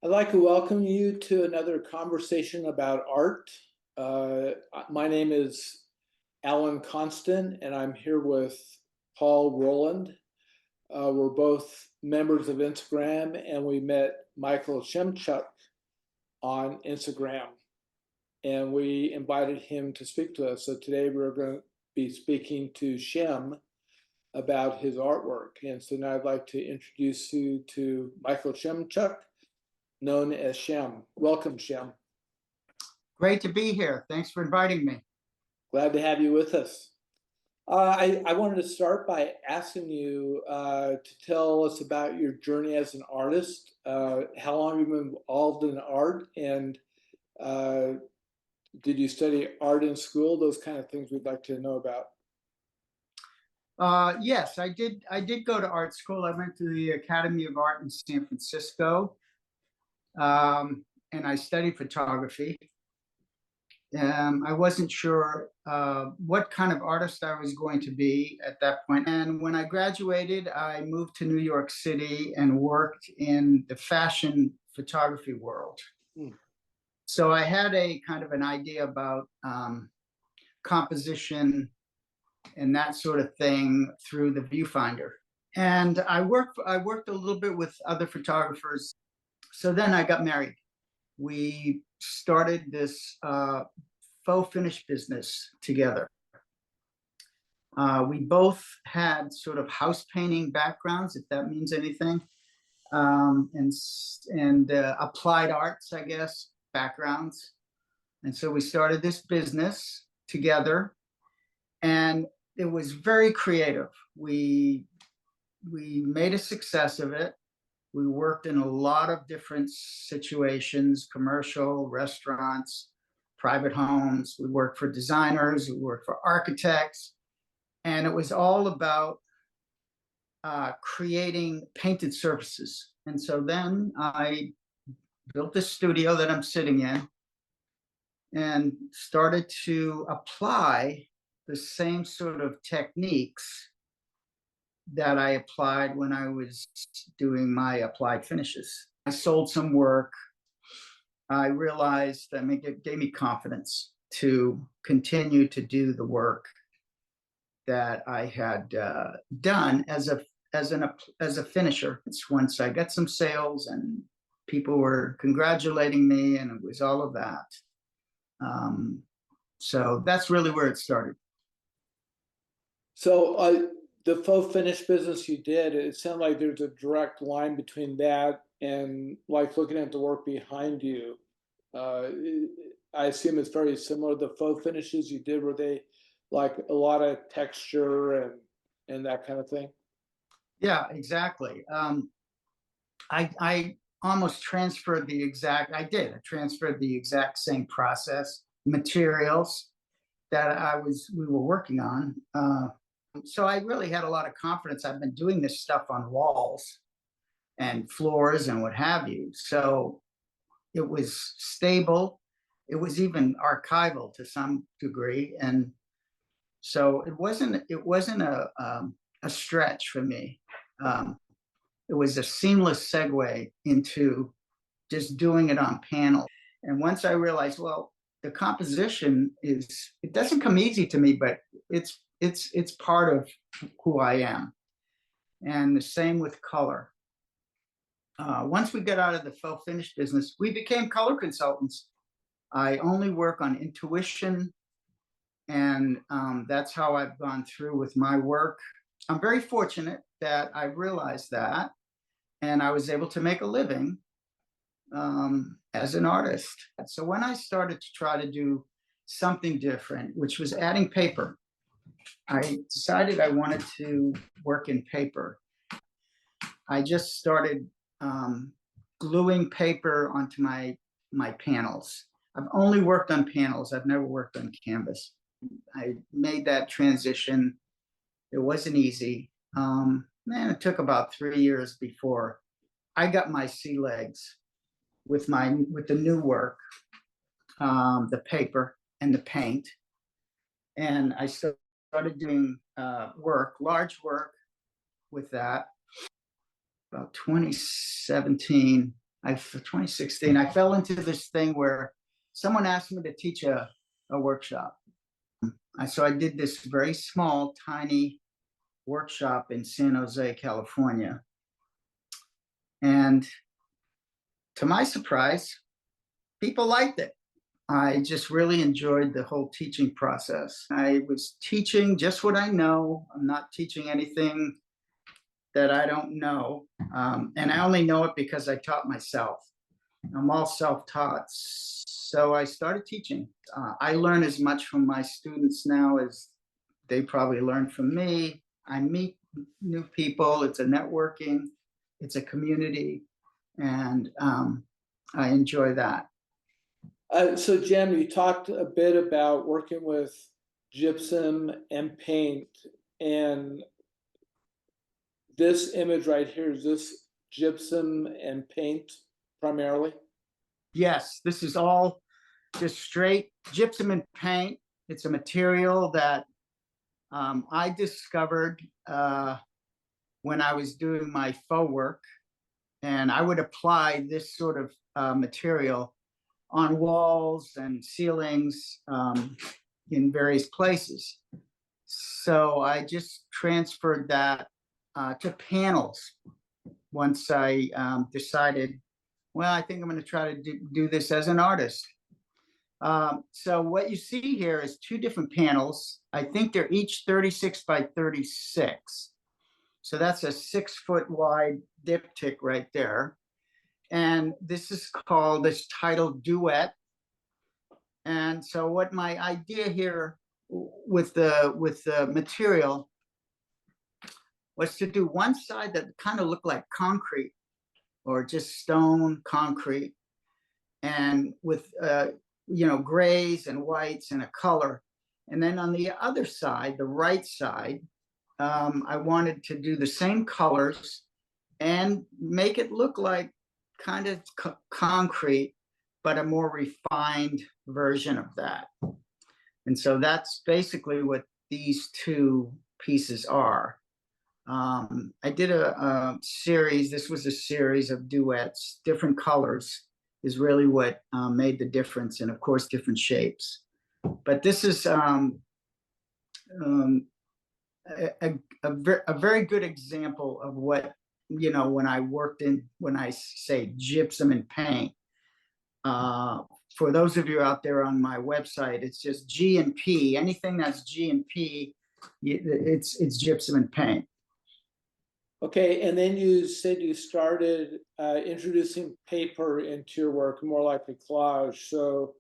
I'd like to welcome you to another conversation about art. My name is Alan Constant, and I'm here with Paul Rowland. We're both members of Instagram, and we met Michael Shemchuk on Instagram, and we invited him to speak to us. So today we're going to be speaking to Shem about his artwork. And so now I'd like to introduce you to Michael Shemchuk, known as Shem. Welcome, Shem. Great to be here. Thanks for inviting me. Glad to have you with us. I wanted to start by asking you to tell us about your journey as an artist. How long have you been involved in art, and did you study art in school? Those kind of things we'd like to know about. Yes, I did. I did go to art school. I went to the Academy of Art in San Francisco, and I studied photography. I wasn't sure what kind of artist I was going to be at that point. And when I graduated, I moved to New York City and worked in the fashion photography world. So I had a kind of an idea about composition and that sort of thing through the viewfinder. And I worked a little bit with other photographers. So then I got married. We started this faux finish business together. We both had sort of house painting backgrounds, if that means anything, and applied arts, I guess, backgrounds. And so we started this business together, and it was very creative. We made a success of it. We worked in a lot of different situations: commercial, restaurants, private homes. We worked for designers, we worked for architects, and it was all about creating painted surfaces. And so then I built this studio that I'm sitting in and started to apply the same sort of techniques that I applied when I was doing my applied finishes. I sold some work. I realized that it gave me confidence to continue to do the work that I had done as a finisher. It's once I got some sales and people were congratulating me, and it was all of that. So that's really where it started. So the faux finish business you did, it sounded like there's a direct line between that and like looking at the work behind you. I assume it's very similar. The faux finishes you did, were they like a lot of texture and that kind of thing? Yeah, exactly. I almost transferred I transferred the exact same process, materials that we were working on. So I really had a lot of confidence. I've been doing this stuff on walls and floors and what have you. So it was stable. It was even archival to some degree. And so it wasn't a stretch for me. It was a seamless segue into just doing it on panel. And once I realized, well, the composition it doesn't come easy to me, but it's part of who I am. And the same with color. Once we got out of the faux finish business, we became color consultants. I only work on intuition, and that's how I've gone through with my work. I'm very fortunate that I realized that, and I was able to make a living as an artist. So when I started to try to do something different, which was adding paper, I decided I wanted to work in paper. I just started gluing paper onto my panels. I've only worked on panels. I've never worked on canvas. I made that transition. It wasn't easy. It took about 3 years before I got my sea legs with the new work, the paper and the paint. And I started doing large work with that. About 2017, for 2016, I fell into this thing where someone asked me to teach a workshop. So I did this very small, tiny workshop in San Jose, California. And to my surprise, people liked it. I just really enjoyed the whole teaching process. I was teaching just what I know. I'm not teaching anything that I don't know. And I only know it because I taught myself. I'm all self-taught. So I started teaching. I learn as much from my students now as they probably learn from me. I meet new people. It's a networking. It's a community. And I enjoy that. So Jem, you talked a bit about working with gypsum and paint, and this image right here, is this gypsum and paint primarily? Yes, this is all just straight gypsum and paint. It's a material that I discovered when I was doing my faux work, and I would apply this sort of material on walls and ceilings in various places. So I just transferred that to panels once I decided, well, I think I'm going to try to do this as an artist. So what you see here is two different panels. I think they're each 36 by 36. So that's a 6-foot wide diptych right there. And this is called, this titled Duet. And so what my idea here with the material was to do one side that kind of looked like concrete or just stone concrete, and with grays and whites and a color. And then on the other side, the right side, I wanted to do the same colors and make it look like kind of concrete, but a more refined version of that. And so that's basically what these two pieces are. I did a series. This was a series of duets. Different colors is really what made the difference, and of course, different shapes. But this is a very good example of what, when I say gypsum and paint. For those of you out there on my website, it's just G and P. Anything that's G and P, it's gypsum and paint. Okay, and then you said you started introducing paper into your work, more like a collage. So,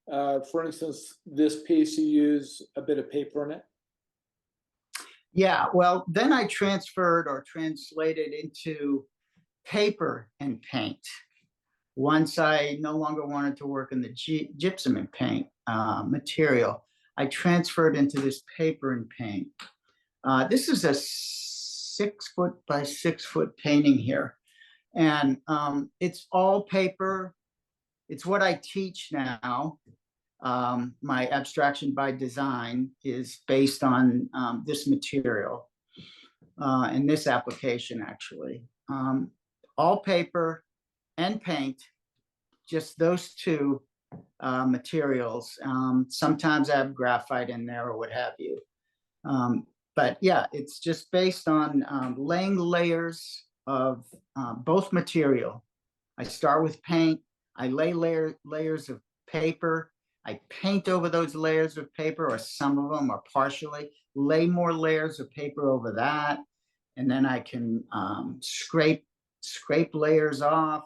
for instance, this piece, you use a bit of paper in it? Yeah, well, then I transferred or translated into paper and paint. Once I no longer wanted to work in the gypsum and paint material, I transferred into this paper and paint. This is a 6-foot by 6-foot painting here. And it's all paper. It's what I teach now. My abstraction by design is based on this material and this application, actually. All paper and paint, just those two materials. Sometimes I have graphite in there or what have you. But yeah, it's just based on laying layers of both material. I start with paint, I lay layers of paper, I paint over those layers of paper, or some of them, or partially, lay more layers of paper over that, and then I can scrape layers off,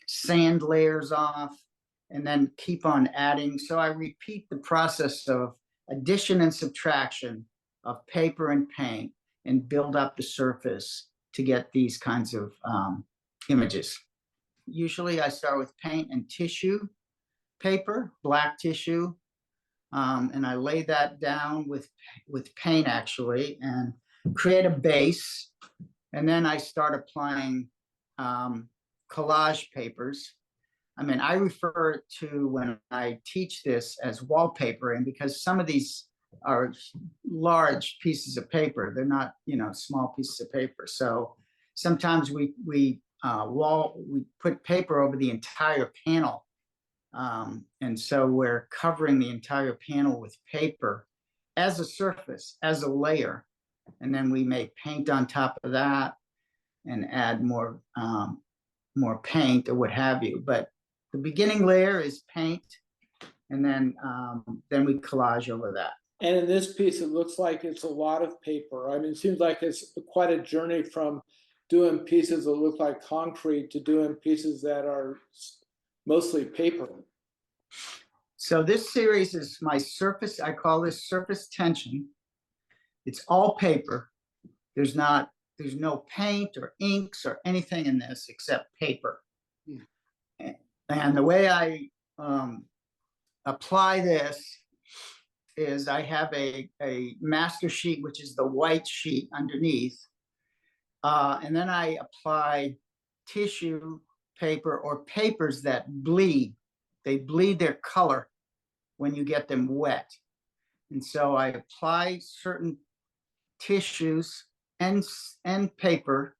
sand layers off, and then keep on adding. So I repeat the process of addition and subtraction of paper and paint and build up the surface to get these kinds of images. Usually I start with paint and tissue paper, black tissue, and I lay that down with paint, actually, and create a base. And then I start applying collage papers. I mean, I refer to, when I teach this, as wallpapering, because some of these are large pieces of paper. They're not, small pieces of paper. So sometimes we wall, we put paper over the entire panel. And so we're covering the entire panel with paper as a surface, as a layer. And then we may paint on top of that and add more paint or what have you. But the beginning layer is paint, and then we collage over that. And in this piece, it looks like it's a lot of paper. I mean, it seems like it's quite a journey from doing pieces that look like concrete to doing pieces that are mostly paper. So this series is my surface, I call this surface tension. It's all paper. There's no paint or inks or anything in this except paper. Mm. And the way I apply this is I have a master sheet, which is the white sheet underneath. And then I apply tissue paper or papers that bleed. They bleed their color when you get them wet. And so I apply certain tissues and paper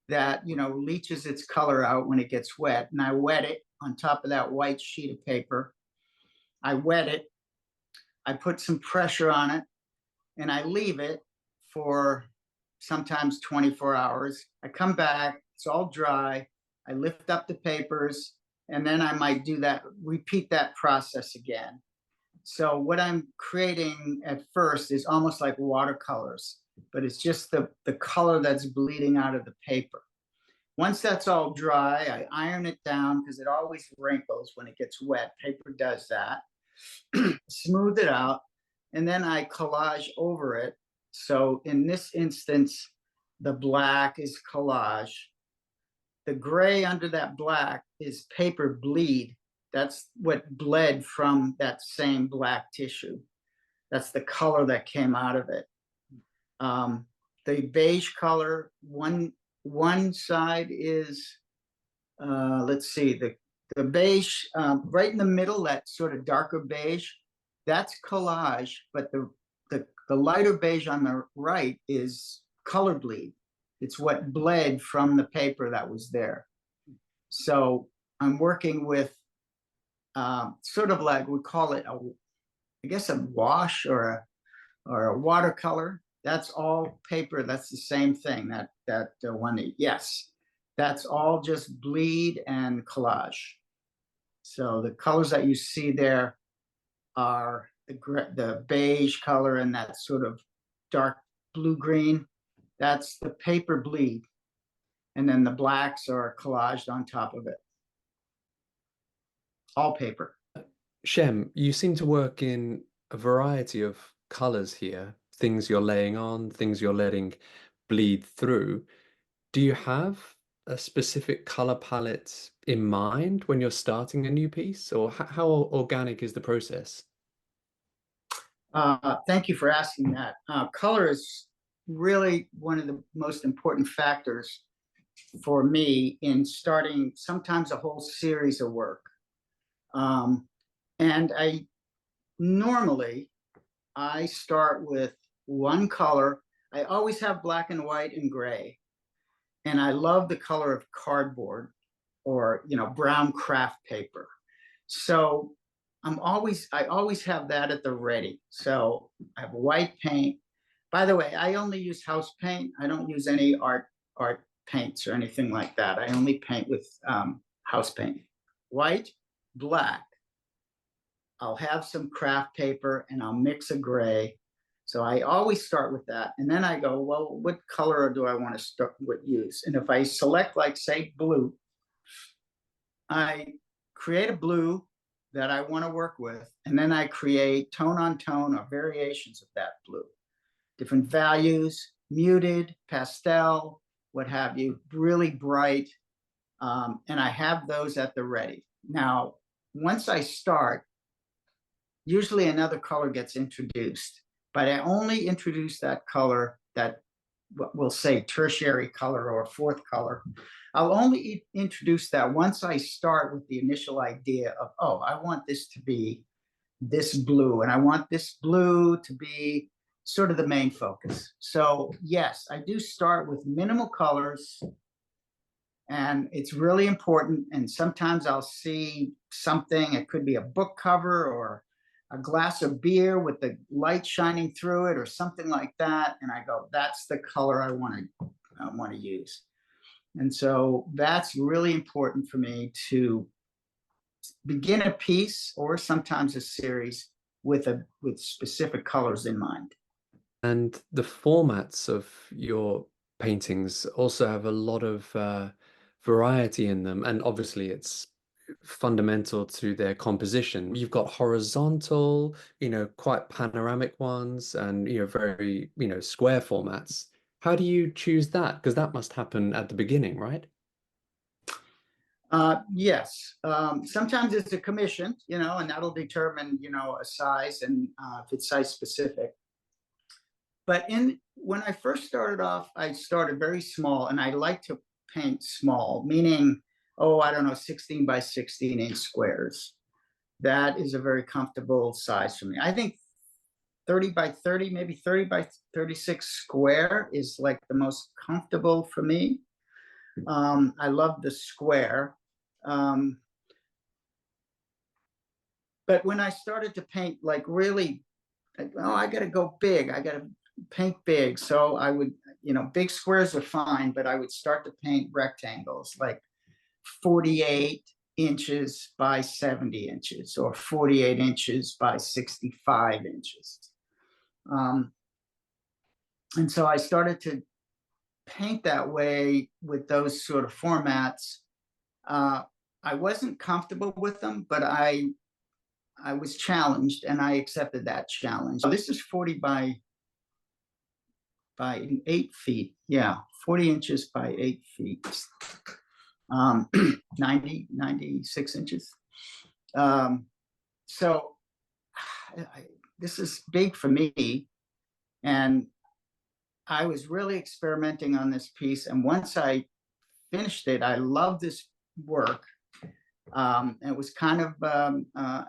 that, you know, leaches its color out when it gets wet. And I wet it on top of that white sheet of paper. I wet it. I put some pressure on it, and I leave it for sometimes 24 hours. I come back, it's all dry. I lift up the papers, and then I might repeat that process again. So what I'm creating at first is almost like watercolors, but it's just the color that's bleeding out of the paper. Once that's all dry, I iron it down because it always wrinkles when it gets wet. Paper does that. Smooth it out, and then I collage over it. So in this instance, the black is collage. The gray under that black is paper bleed. That's what bled from that same black tissue. That's the color that came out of it. The beige color, one side is, let's see, the beige, right in the middle, that sort of darker beige, that's collage, but the lighter beige on the right is color bleed. It's what bled from the paper that was there. So I'm working with sort of like, we call it I guess a wash or a watercolor. That's all paper. That's the same thing. That one. Yes, that's all just bleed and collage. So the colors that you see there are the beige color and that sort of dark blue green. That's the paper bleed, and then the blacks are collaged on top of it. All paper. Shem, you seem to work in a variety of colors here, things you're laying on, things you're letting bleed through. Do you have a specific color palette in mind when you're starting a new piece, or how organic is the process? Thank you for asking that. Color is really one of the most important factors for me in starting sometimes a whole series of work. And normally I start with one color. I always have black and white and gray. And I love the color of cardboard or, you know, brown craft paper. So I always have that at the ready. So I have white paint. By the way, I only use house paint. I don't use any art paints or anything like that. I only paint with house paint. White, black. I'll have some craft paper and I'll mix a gray. So I always start with that. And then I go, well, what color do I want to use? And if I select, like, say, blue, I create a blue that I want to work with. And then I create tone on tone or variations of that blue. Different values, muted, pastel, what have you, really bright. And I have those at the ready. Now, once I start, usually another color gets introduced. But I only introduce that color, that we'll say tertiary color or fourth color. I'll only introduce that once I start with the initial idea of, oh, I want this to be this blue, and I want this blue to be sort of the main focus. So yes, I do start with minimal colors, And it's really important. And sometimes I'll see something, it could be a book cover or a glass of beer with the light shining through it or something like that. And I go, that's the color I want to use. And so that's really important for me to begin a piece or sometimes a series with specific colors in mind. And the formats of your paintings also have a lot of variety in them, and obviously it's fundamental to their composition. You've got horizontal, quite panoramic ones, and very, square formats. How do you choose that? Because that must happen at the beginning, right? Yes. Sometimes it's a commission, and that'll determine, a size and if it's size specific. But when I first started off, I started very small, and I like to paint small, meaning, I don't know, 16 by 16 inch squares. That is a very comfortable size for me. I think 30 by 30, maybe 30 by 36 square is like the most comfortable for me. I love the square. But when I started to paint, like really, I got to go big. I got to paint big. So I would, big squares are fine, but I would start to paint rectangles like 48 inches by 70 inches or 48 inches by 65 inches. And so I started to paint that way with those sort of formats. I wasn't comfortable with them, but I was challenged and I accepted that challenge. So this is 40 by 8 feet. Yeah, 40 inches by 8 feet. 96 inches. So this is big for me. And I was really experimenting on this piece. And once I finished it, I loved this work. It was kind of a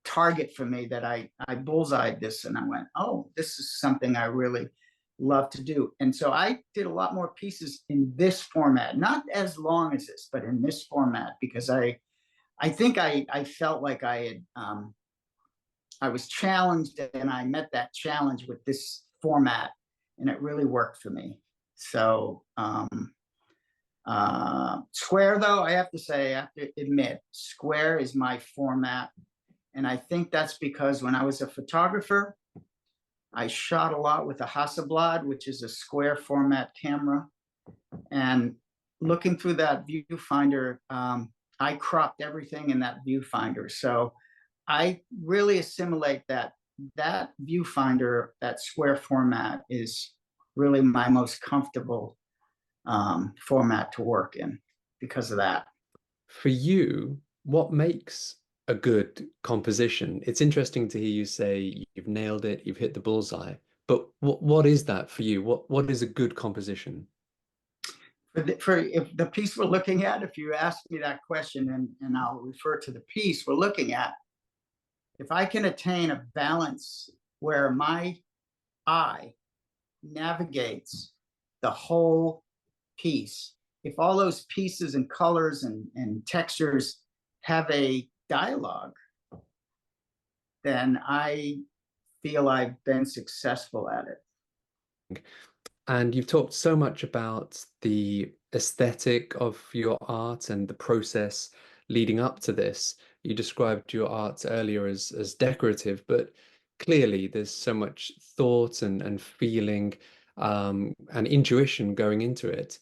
target for me that I bullseyed this, and I went, oh, this is something I really love to do. And so I did a lot more pieces in this format, not as long as this, but in this format, because I think I felt like I was challenged, and I met that challenge with this format, and it really worked for me. So square, though, I have to admit, square is my format. And I think that's because when I was a photographer, I shot a lot with a Hasselblad, which is a square format camera. And looking through that viewfinder, I cropped everything in that viewfinder. So I really assimilate that viewfinder, that square format is really my most comfortable format to work in because of that. For you, what makes a good composition? It's interesting to hear you say you've nailed it, you've hit the bullseye, but what is that for you? What is a good composition? For if the piece we're looking at, if you ask me that question, and I'll refer to the piece we're looking at, if I can attain a balance where my eye navigates the whole piece, if all those pieces and colors and textures have a dialogue, then I feel I've been successful at it. And you've talked so much about the aesthetic of your art and the process leading up to this. You described your art earlier as decorative, but clearly there's so much thought and feeling and intuition going into it.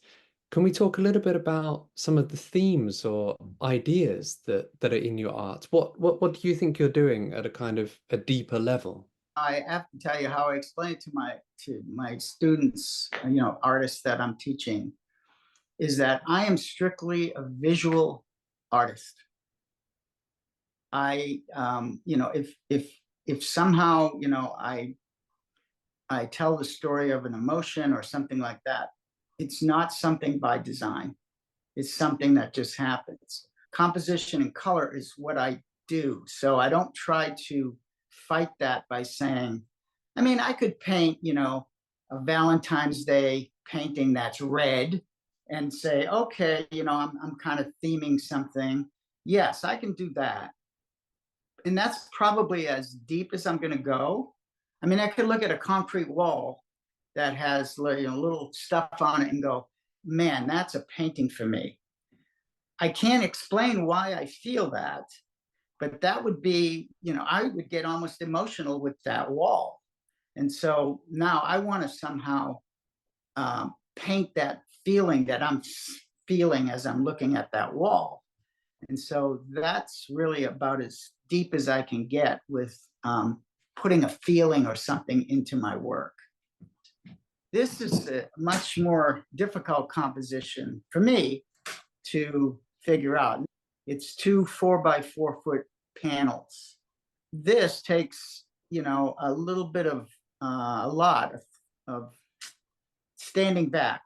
Can we talk a little bit about some of the themes or ideas that are in your art? What do you think you're doing at a kind of a deeper level? I have to tell you how I explain it to my students, artists that I'm teaching, is that I am strictly a visual artist. I, if somehow, I tell the story of an emotion or something like that, it's not something by design. It's something that just happens. Composition and color is what I do. So I don't try to fight that by saying, I could paint, a Valentine's Day painting that's red, and say, okay, I'm kind of theming something. Yes, I can do that. And that's probably as deep as I'm going to go. I mean, I could look at a concrete wall that has little stuff on it and go, man, that's a painting for me. I can't explain why I feel that, but that would be, I would get almost emotional with that wall. And so now I want to somehow paint that feeling that I'm feeling as I'm looking at that wall. And so that's really about as deep as I can get with putting a feeling or something into my work. This is a much more difficult composition for me to figure out. It's 2 4x4 foot panels. This takes, a little bit of a lot of standing back.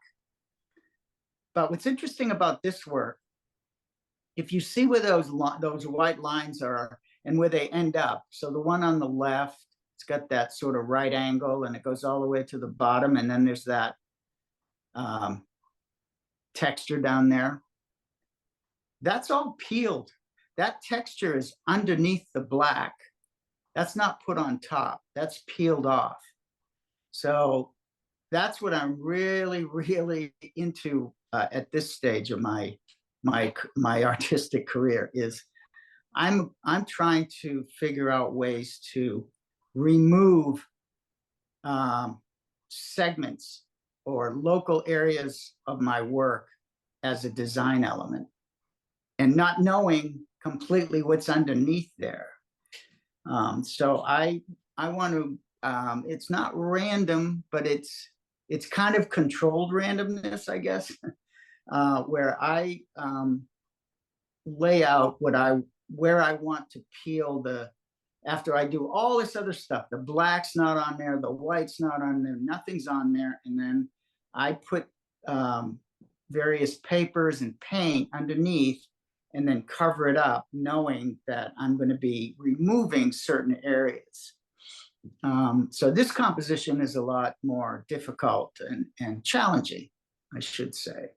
But what's interesting about this work, if you see where those white lines are and where they end up, so the one on the left, it's got that sort of right angle and it goes all the way to the bottom, and then there's that texture down there. That's all peeled. That texture is underneath the black. That's not put on top. That's peeled off. So that's what I'm really, really into at this stage of my artistic career. Is I'm trying to figure out ways to remove segments or local areas of my work as a design element, and not knowing completely what's underneath there. So I want to. It's not random, but it's kind of controlled randomness, I guess, where I lay out where I want to peel after I do all this other stuff. The black's not on there, the white's not on there, nothing's on there, and then I put various papers and paint underneath, and then cover it up, knowing that I'm going to be removing certain areas. So this composition is a lot more difficult and challenging, I should say.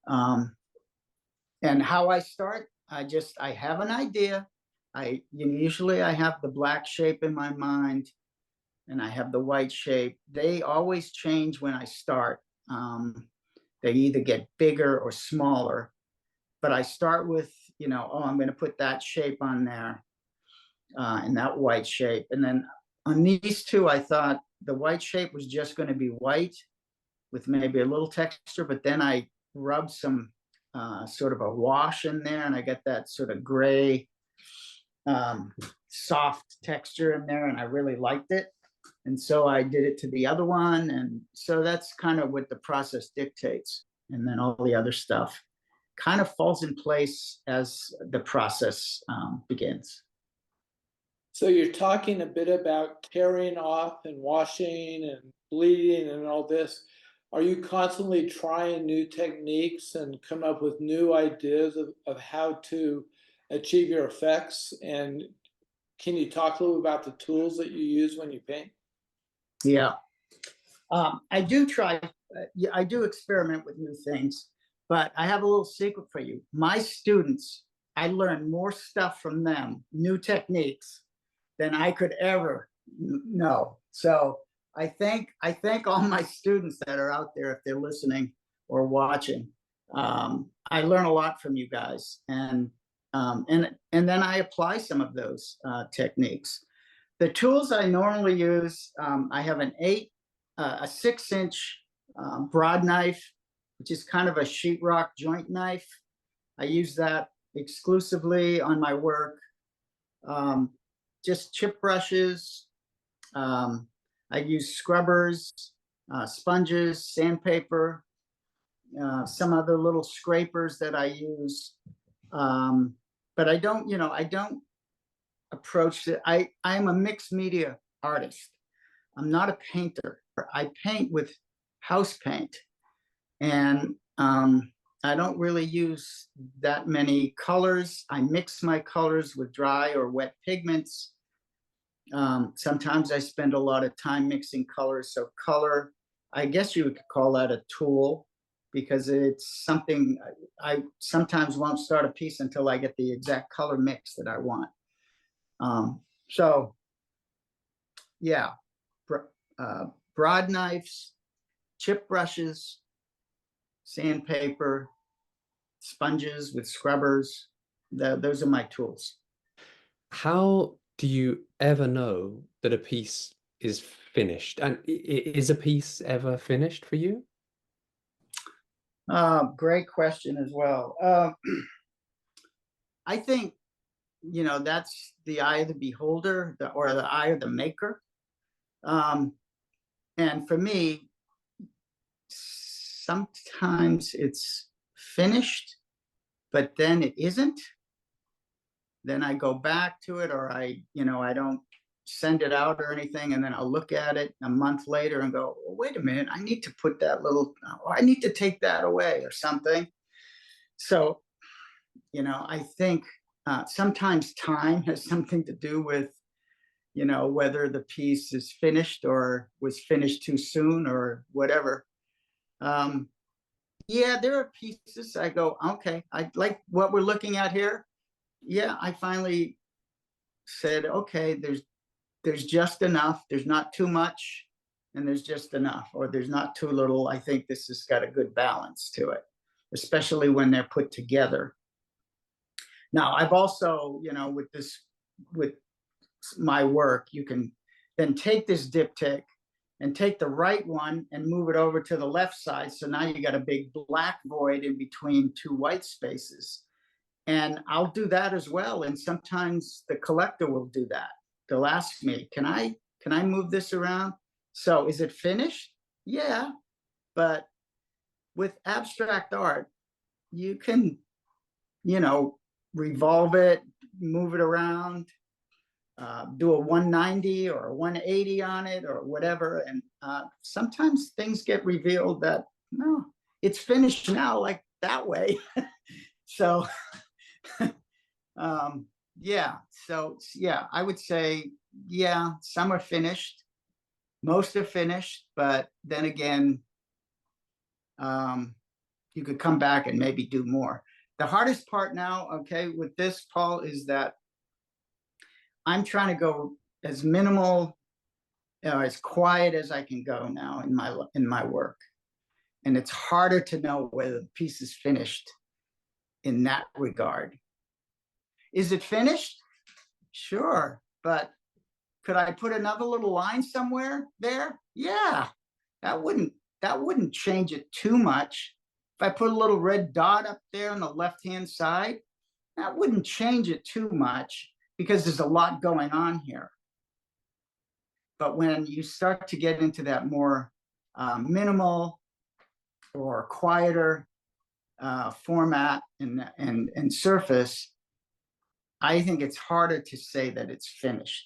And how I start, I have an idea. Usually I have the black shape in my mind, and I have the white shape. They always change when I start. They either get bigger or smaller, but I start with, I'm going to put that shape on there, and that white shape. And then on these two, I thought the white shape was just going to be white with maybe a little texture, but then I rubbed some sort of a wash in there, and I get that sort of gray, soft texture in there, and I really liked it. And so I did it to the other one. And so that's kind of what the process dictates. And then all the other stuff kind of falls in place as the process begins. So you're talking a bit about tearing off and washing and bleeding and all this. Are you constantly trying new techniques and come up with new ideas of how to achieve your effects? And can you talk a little about the tools that you use when you paint? Yeah, I do try. I do experiment with new things, but I have a little secret for you. My students, I learn more stuff from them, new techniques, than I could ever know. So I thank all my students that are out there, if they're listening or watching. I learn a lot from you guys, and then I apply some of those techniques. The tools I normally use, I have a 6-inch broad knife, which is kind of a sheetrock joint knife. I use that exclusively on my work. Just chip brushes. I use scrubbers, sponges, sandpaper, some other little scrapers that I use. But I don't approach it. I'm a mixed media artist. I'm not a painter. I paint with house paint, and I don't really use that many colors. I mix my colors with dry or wet pigments. Sometimes I spend a lot of time mixing colors. So color, I guess you could call that a tool. because it's something I sometimes won't start a piece until I get the exact color mix that I want. So yeah, broad knives, chip brushes, sandpaper, sponges with scrubbers. Those are my tools. How do you ever know that a piece is finished? And is a piece ever finished for you? Great question as well. I think, that's the eye of the beholder, or the eye of the maker. And for me, sometimes it's finished, but then it isn't. Then I go back to it, or I don't send it out or anything, and then I'll look at it a month later and go, well, wait a minute, I need to put that little, or I need to take that away or something. So, I think sometimes time has something to do with, whether the piece is finished or was finished too soon or whatever. Yeah, there are pieces I go, okay, I like what we're looking at here. Yeah, I finally said, okay, there's just enough. There's not too much, and there's just enough, or there's not too little. I think this has got a good balance to it, especially when they're put together. Now, I've also, with my work, you can then take this diptych and take the right one and move it over to the left side. So now you got a big black void in between two white spaces. And I'll do that as well. And sometimes the collector will do that. They'll ask me, can I move this around? So is it finished? Yeah. But with abstract art, you can, revolve it, move it around, do a 190 or a 180 on it or whatever. And sometimes things get revealed that, no, it's finished now, like that way. So, yeah. So, yeah, I would say, yeah, some are finished, most are finished, but then again, you could come back and maybe do more. The hardest part now, okay, with this, Paul, is that I'm trying to go as minimal, as quiet as I can go now in my work. And it's harder to know whether the piece is finished in that regard. Is it finished? Sure, but could I put another little line somewhere there? Yeah, that wouldn't change it too much. If I put a little red dot up there on the left-hand side, that wouldn't change it too much because there's a lot going on here. But when you start to get into that more minimal or quieter format and surface, I think it's harder to say that it's finished.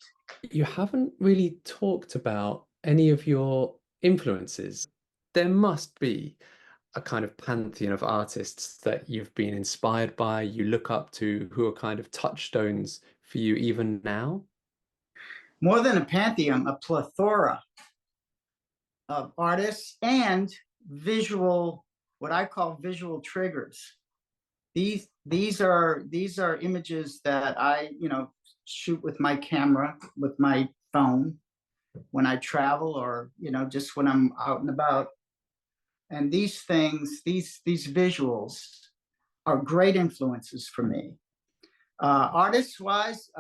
You haven't really talked about any of your influences. There must be a kind of pantheon of artists that you've been inspired by, you look up to, who are kind of touchstones for you even now? More than a pantheon, a plethora of artists and what I call visual triggers. These are images that I shoot with my camera, with my phone, when I travel, or just when I'm out and about. And these things, these visuals are great influences for me. Artists wise,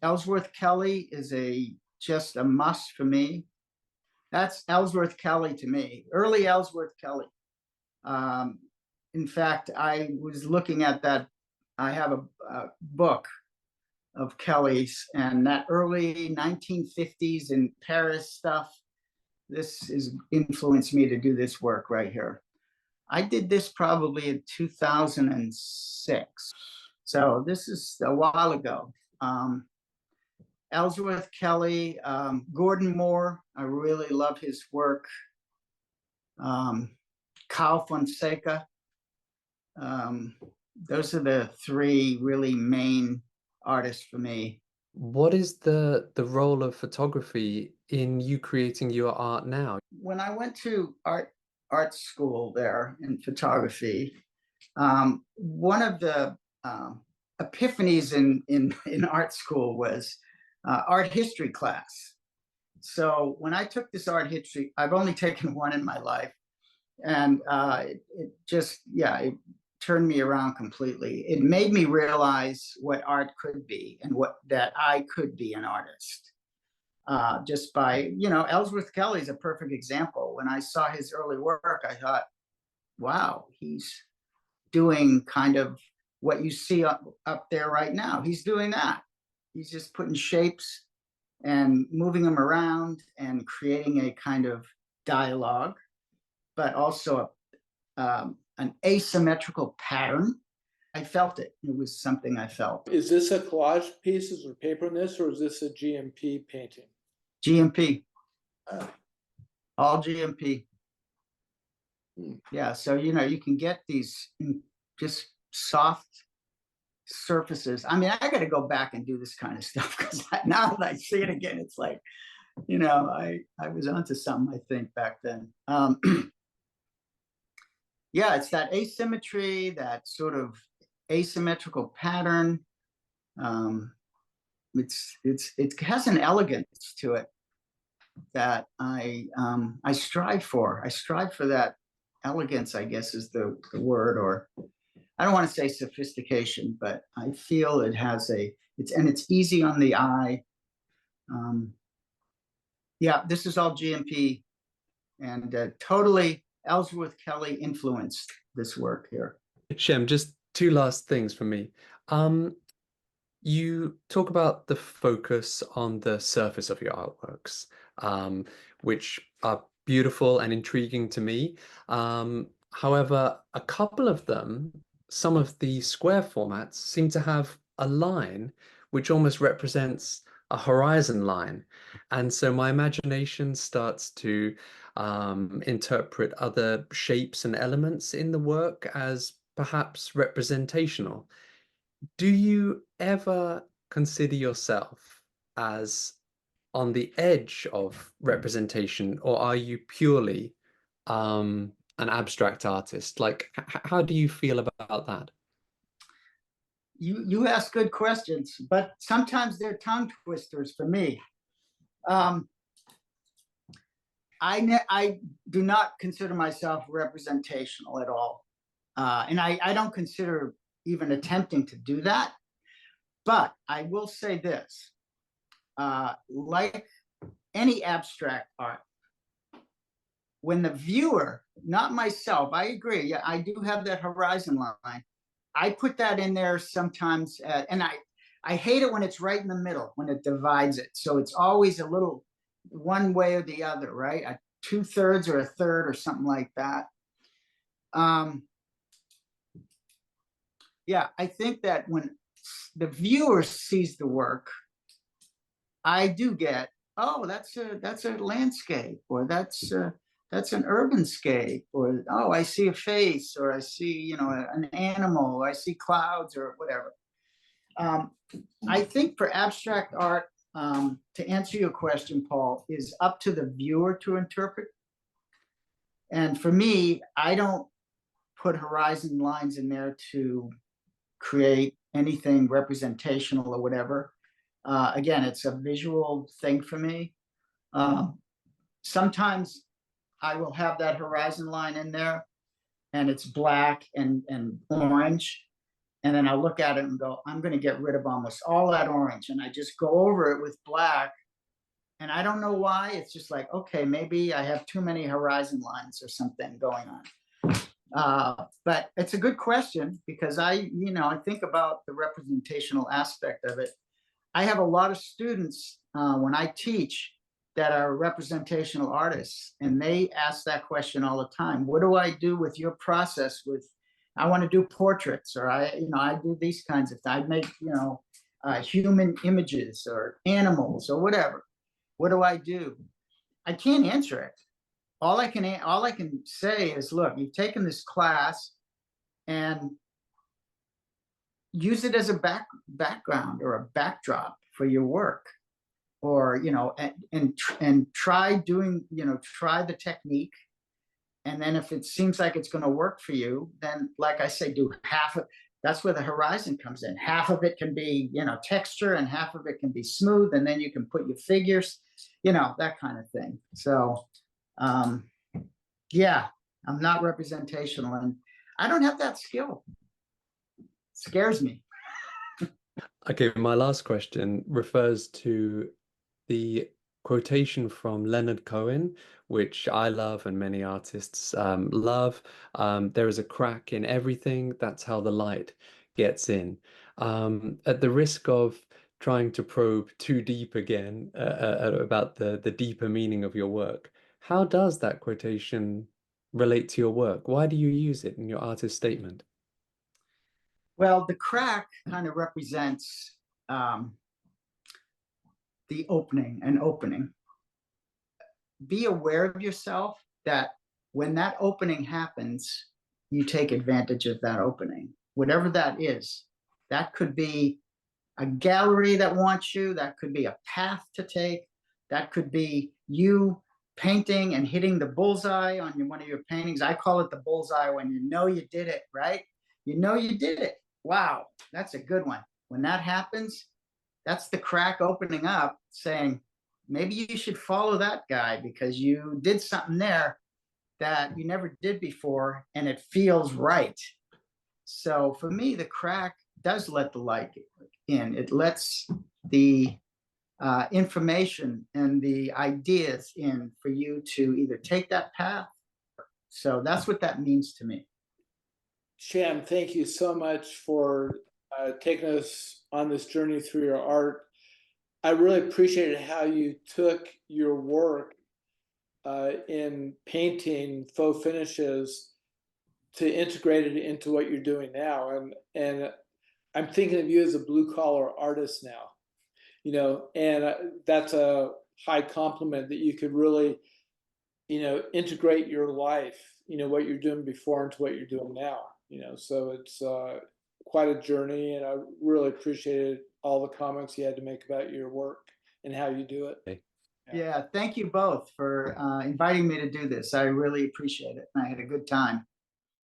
Ellsworth Kelly is just a must for me. That's Ellsworth Kelly to me, early Ellsworth Kelly. In fact, I was looking at that. I have a book of Kelly's, and that early 1950s in Paris stuff. This has influenced me to do this work right here. I did this probably in 2006. So this is a while ago. Ellsworth Kelly, Gordon Moore, I really love his work. Kyle Fonseca. Those are the three really main artists for me. What is the role of photography in you creating your art now? When I went to art art school there in photography, one of the epiphanies in art school was art history class. So when I took this art history, I've only taken one in my life, and it just, yeah, it turned me around completely. It made me realize what art could be and that I could be an artist. Just by, Ellsworth Kelly's a perfect example. When I saw his early work, I thought, wow, he's doing kind of what you see up there right now. He's doing that. He's just putting shapes and moving them around and creating a kind of dialogue, but also an asymmetrical pattern. I felt it. It was something I felt. Is this a collage pieces or paper-ness, or is this a GMP painting? GMP. Oh. All GMP. Hmm. Yeah, so you can get these just soft surfaces. I mean, I got to go back and do this kind of stuff, because now that I see it again, it's like, I was onto something, I think, back then. Yeah, it's that asymmetry, that sort of asymmetrical pattern. It has an elegance to it that I strive for. I strive for that elegance, I guess is the word, or I don't want to say sophistication, but I feel it has it's easy on the eye. Yeah, this is all GMP, and totally Ellsworth Kelly influenced this work here. Shem, just two last things for me. You talk about the focus on the surface of your artworks, which are beautiful and intriguing to me. However, a couple of them, some of the square formats, seem to have a line which almost represents a horizon line. And so my imagination starts to interpret other shapes and elements in the work as perhaps representational. Do you ever consider yourself as on the edge of representation, or are you purely an abstract artist? Like, how do you feel about that? You ask good questions, but sometimes they're tongue twisters for me. I do not consider myself representational at all, and I don't consider even attempting to do that. But I will say this, like any abstract art, when the viewer, not myself, I agree, yeah, I do have that horizon line. I put that in there sometimes, and I hate it when it's right in the middle, when it divides it. So it's always a little one way or the other, right? A 2/3 or a third or something like that. Yeah, I think that when the viewer sees the work, I do get, oh, that's a landscape, or that's an urban scape, or oh, I see a face, or I see an animal, or I see clouds, or whatever. I think for abstract art, to answer your question, Paul, is up to the viewer to interpret. And for me, I don't put horizon lines in there to create anything representational or whatever. Again, it's a visual thing for me. Sometimes I will have that horizon line in there, and it's black and orange. And then I look at it and go, I'm going to get rid of almost all that orange. And I just go over it with black. And I don't know why. It's just like, okay, maybe I have too many horizon lines or something going on. But it's a good question, because I think about the representational aspect of it. I have a lot of students when I teach that are representational artists, and they ask that question all the time. What do I do with your process with, I want to do portraits, or I do these kinds of things. I make, human images or animals or whatever. What do I do? I can't answer it. All I can say is, look, you've taken this class, and use it as a background or a backdrop for your work, or and try doing, try the technique, And then if it seems like it's going to work for you, then like I say, do half of. That's where the horizon comes in. Half of it can be, texture, and half of it can be smooth, and then you can put your figures, that kind of thing. So, yeah, I'm not representational, and I don't have that skill. It scares me. Okay, my last question refers to the quotation from Leonard Cohen, which I love and many artists love. There is a crack in everything. That's how the light gets in. At the risk of trying to probe too deep again about the deeper meaning of your work, how does that quotation relate to your work? Why do you use it in your artist statement? Well, the crack kind of represents the opening. Be aware of yourself that when that opening happens, you take advantage of that opening, whatever that is. That could be a gallery that wants you, that could be a path to take, that could be you painting and hitting the bullseye on one of your paintings. I call it the bullseye when you know you did it, right? You know you did it. Wow, that's a good one. When that happens, that's the crack opening up, saying, maybe you should follow that guy because you did something there that you never did before, and it feels right. So for me, the crack does let the light in. It lets the information and the ideas in for you to either take that path. So that's what that means to me. Shem, thank you so much for taking us on this journey through your art. I really appreciated how you took your work in painting faux finishes to integrate it into what you're doing now. And I'm thinking of you as a blue collar artist now, and that's a high compliment that you could really, integrate your life, what you're doing before into what you're doing now. So it's quite a journey, and I really appreciated all the comments you had to make about your work and how you do it. Yeah, thank you both for inviting me to do this. I really appreciate it. I had a good time.